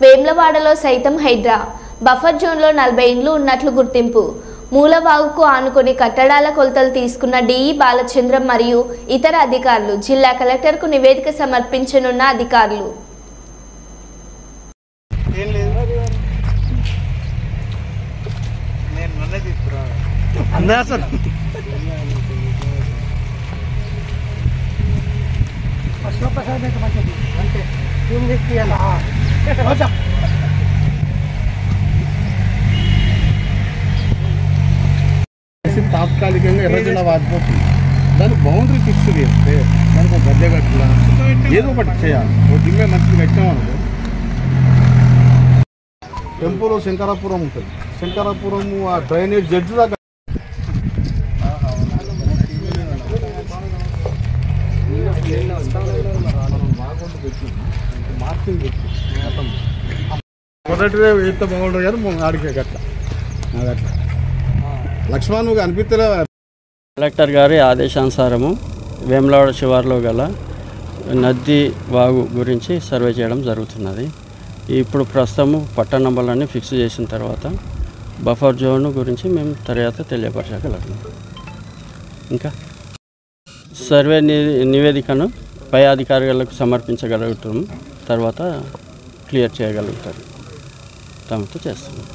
వేమ్లవాడలో సైతం హైడ్రా బఫర్ జోన్లో 40 ఇండ్లు ఉన్నట్లు గుర్తింపు. మూలవాగుకు ఆనుకొని కట్టడాల కొలతలు తీసుకున్న డిఈ బాలచంద్రం మరియు ఇతర అధికారులు జిల్లా కలెక్టర్కు నివేదిక సమర్పించనున్న అధికారులు. తాత్కాలికంగా ఎర్రజెండా వాడిపోతుంది. దాన్ని బౌండరీ ఫిక్స్ చేస్తే దానికి ఒక గద్దె కట్టిలా ఏదో ఒకటి చేయాలి. ఒక దిమ్మే మంచిగా పెట్టామనుకో. టెంపుల్ శంకరాపురం ఉంటుంది. శంకరాపురం ఆ డ్రైనేజ్ జడ్జి దాకా మార్కింగ్ పెట్టి మొదటిదే ఎంత బాగుంటుంది కానీ ఆడికే గట్ల లక్ష్మణ్ అనిపిస్తలే. కలెక్టర్ గారి ఆదేశానుసారము వేములవాడ శివార్లో గల నది వాగు గురించి సర్వే చేయడం జరుగుతున్నది. ఇప్పుడు ప్రస్తుతము పట్టణ నంబర్లన్నీ ఫిక్స్ చేసిన తర్వాత బఫర్ జోన్ గురించి మేము తర్వాత తెలియపరచగలుగుతాం. ఇంకా సర్వే నివేదికను పై అధికారులకు సమర్పించగలుగుతాము. తర్వాత క్లియర్ చేయగలుగుతారు. తమతో చేస్తున్నాం.